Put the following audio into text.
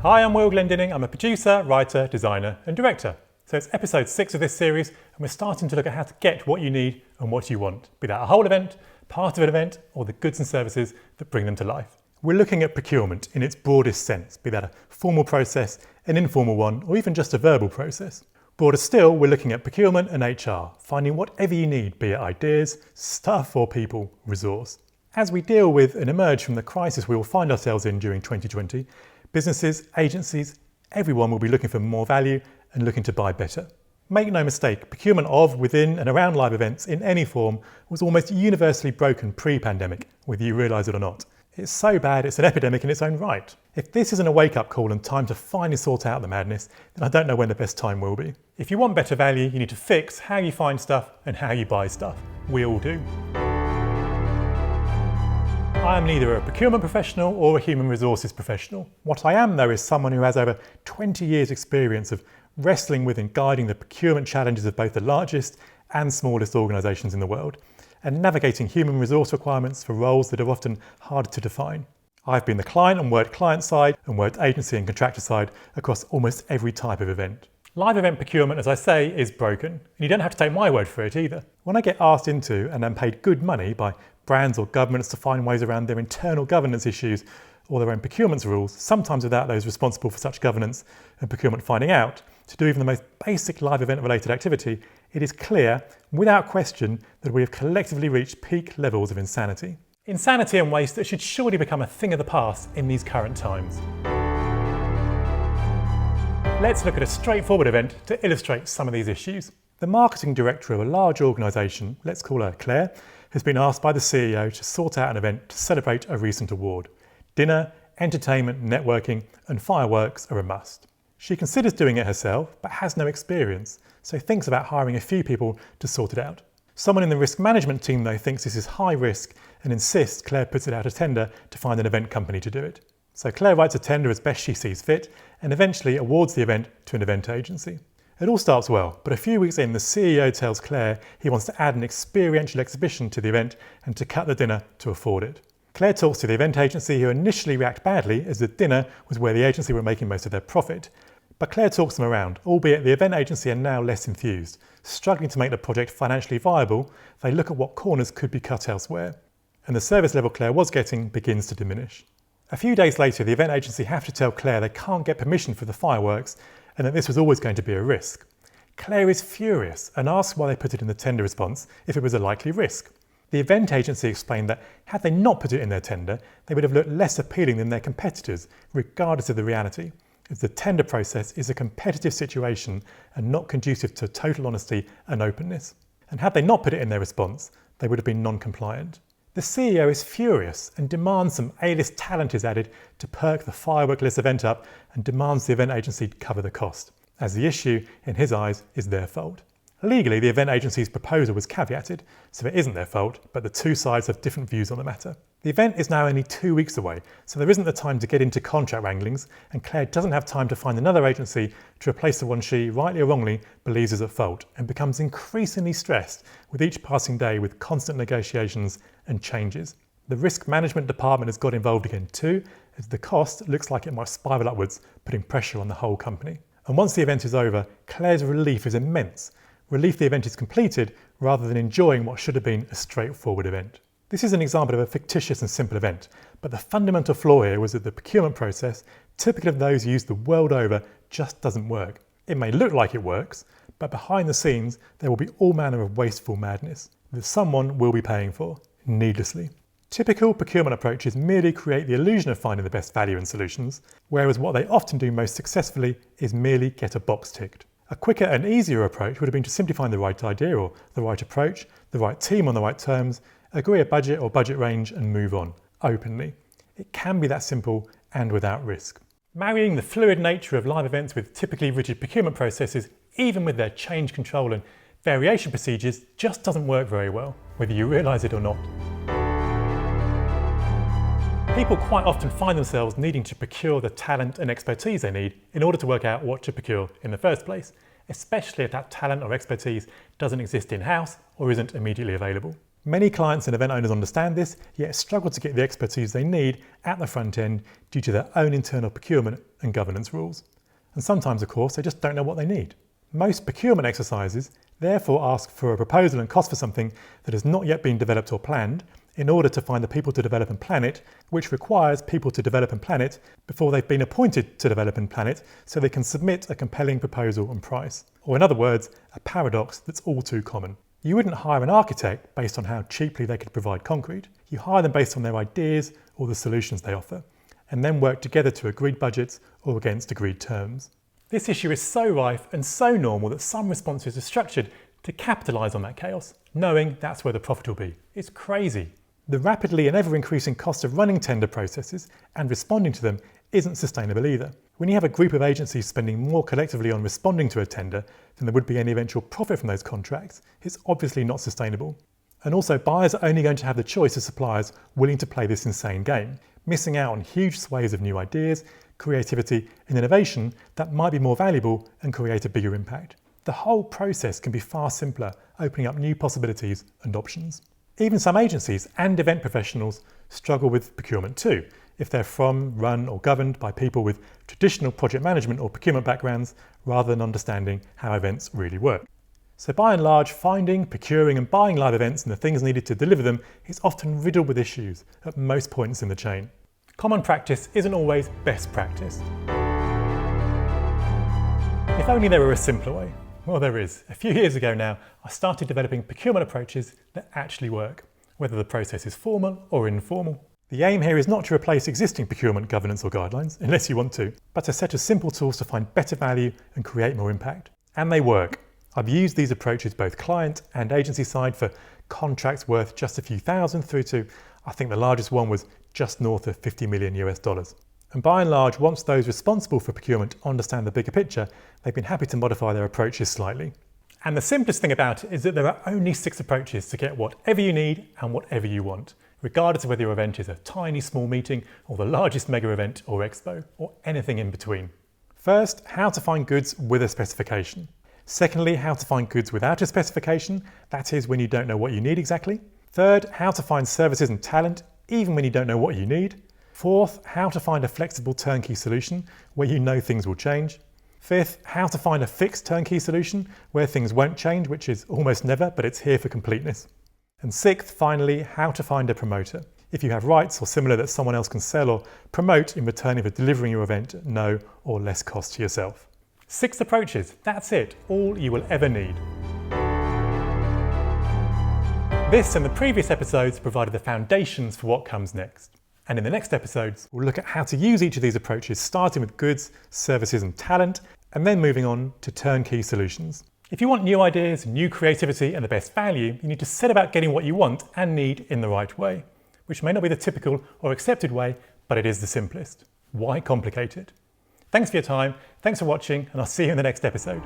Hi, I'm Will Glendinning. I'm a producer, writer, designer and director. So it's episode 6 of this series and we're starting to look at how to get what you need and what you want, be that a whole event, part of an event or the goods and services that bring them to life. We're looking at procurement in its broadest sense, be that a formal process, an informal one or even just a verbal process. Broader still, we're looking at procurement and HR, finding whatever you need, be it ideas, stuff or people, resource. As we deal with and emerge from the crisis we will find ourselves in during 2020, businesses, agencies, everyone will be looking for more value and looking to buy better. Make no mistake, procurement of, within and around live events in any form was almost universally broken pre-pandemic, whether you realise it or not. It's so bad it's an epidemic in its own right. If this isn't a wake-up call and time to finally sort out the madness, then I don't know when the best time will be. If you want better value, you need to fix how you find stuff and how you buy stuff. We all do. I am neither a procurement professional or a human resources professional. What I am though is someone who has over 20 years experience of wrestling with and guiding the procurement challenges of both the largest and smallest organisations in the world, and navigating human resource requirements for roles that are often harder to define. I've been the client and worked client side and worked agency and contractor side across almost every type of event. Live event procurement, as I say, is broken, and you don't have to take my word for it either. When I get asked into and then paid good money by brands or governments to find ways around their internal governance issues or their own procurement rules, sometimes without those responsible for such governance and procurement finding out, to do even the most basic live event related activity, it is clear, without question, that we have collectively reached peak levels of insanity. Insanity and waste that should surely become a thing of the past in these current times. Let's look at a straightforward event to illustrate some of these issues. The marketing director of a large organisation, let's call her Claire, has been asked by the CEO to sort out an event to celebrate a recent award. Dinner, entertainment, networking and fireworks are a must. She considers doing it herself but has no experience, so thinks about hiring a few people to sort it out. Someone in the risk management team though thinks this is high risk and insists Claire puts it out a tender to find an event company to do it. So Claire writes a tender as best she sees fit and eventually awards the event to an event agency. It all starts well, but a few weeks in the CEO tells Claire he wants to add an experiential exhibition to the event and to cut the dinner to afford it. Claire talks to the event agency who initially react badly as the dinner was where the agency were making most of their profit. But Claire talks them around, albeit the event agency are now less enthused. Struggling to make the project financially viable, they look at what corners could be cut elsewhere. And the service level Claire was getting begins to diminish. A few days later, the event agency have to tell Claire they can't get permission for the fireworks and that this was always going to be a risk. Claire is furious and asks why they put it in the tender response if it was a likely risk. The event agency explained that had they not put it in their tender, they would have looked less appealing than their competitors, regardless of the reality, as the tender process is a competitive situation and not conducive to total honesty and openness. And had they not put it in their response, they would have been non-compliant. The CEO is furious and demands some A-list talent is added to perk the fireworkless event up and demands the event agency cover the cost, as the issue, in his eyes, is their fault. Legally, the event agency's proposal was caveated, so it isn't their fault, but the two sides have different views on the matter. The event is now only 2 weeks away, so there isn't the time to get into contract wranglings, and Claire doesn't have time to find another agency to replace the one she, rightly or wrongly, believes is at fault, and becomes increasingly stressed with each passing day with constant negotiations and changes. The risk management department has got involved again too, as the cost looks like it might spiral upwards, putting pressure on the whole company. And once the event is over, Claire's relief is immense. Relief the event is completed rather than enjoying what should have been a straightforward event. This is an example of a fictitious and simple event, but the fundamental flaw here was that the procurement process, typical of those used the world over, just doesn't work. It may look like it works, but behind the scenes there will be all manner of wasteful madness that someone will be paying for, needlessly. Typical procurement approaches merely create the illusion of finding the best value in solutions, whereas what they often do most successfully is merely get a box ticked. A quicker and easier approach would have been to simply find the right idea or the right approach, the right team on the right terms, agree a budget or budget range and move on, openly. It can be that simple and without risk. Marrying the fluid nature of live events with typically rigid procurement processes, even with their change control and variation procedures, just doesn't work very well, whether you realise it or not. People quite often find themselves needing to procure the talent and expertise they need in order to work out what to procure in the first place, especially if that talent or expertise doesn't exist in-house or isn't immediately available. Many clients and event owners understand this, yet struggle to get the expertise they need at the front end due to their own internal procurement and governance rules. And sometimes, of course, they just don't know what they need. Most procurement exercises therefore ask for a proposal and cost for something that has not yet been developed or planned in order to find the people to develop and plan it, which requires people to develop and plan it before they've been appointed to develop and plan it so they can submit a compelling proposal and price. Or in other words, a paradox that's all too common. You wouldn't hire an architect based on how cheaply they could provide concrete. You hire them based on their ideas or the solutions they offer, and then work together to agreed budgets or against agreed terms. This issue is so rife and so normal that some responses are structured to capitalise on that chaos, knowing that's where the profit will be. It's crazy. The rapidly and ever-increasing cost of running tender processes and responding to them isn't sustainable either. When you have a group of agencies spending more collectively on responding to a tender than there would be any eventual profit from those contracts, it's obviously not sustainable. And also, buyers are only going to have the choice of suppliers willing to play this insane game, missing out on huge swathes of new ideas, creativity and innovation that might be more valuable and create a bigger impact. The whole process can be far simpler, opening up new possibilities and options. Even some agencies and event professionals struggle with procurement too, if they're from, run or governed by people with traditional project management or procurement backgrounds rather than understanding how events really work. So by and large, finding, procuring and buying live events and the things needed to deliver them is often riddled with issues at most points in the chain. Common practice isn't always best practice. If only there were a simpler way. Well, there is. A few years ago now, I started developing procurement approaches that actually work, whether the process is formal or informal. The aim here is not to replace existing procurement governance or guidelines, unless you want to, but a set of simple tools to find better value and create more impact. And they work. I've used these approaches both client and agency side for contracts worth just a few thousand through to, I think the largest one was just north of $50 million US. And by and large, once those responsible for procurement understand the bigger picture, they've been happy to modify their approaches slightly. And the simplest thing about it is that there are only 6 approaches to get whatever you need and whatever you want, regardless of whether your event is a tiny small meeting or the largest mega event or expo or anything in between. First, how to find goods with a specification. Secondly, how to find goods without a specification, that is when you don't know what you need exactly. Third, how to find services and talent even when you don't know what you need. Fourth, how to find a flexible turnkey solution where you know things will change. Fifth, how to find a fixed turnkey solution where things won't change, which is almost never, but it's here for completeness. And sixth, finally, how to find a promoter. If you have rights or similar that someone else can sell or promote in return for delivering your event at no or less cost to yourself. 6 approaches, that's it, all you will ever need. This and the previous episodes provided the foundations for what comes next. And in the next episodes, we'll look at how to use each of these approaches, starting with goods, services and talent, and then moving on to turnkey solutions. If you want new ideas, new creativity and the best value, you need to set about getting what you want and need in the right way, which may not be the typical or accepted way, but it is the simplest. Why complicate it? Thanks for your time, thanks for watching, and I'll see you in the next episode.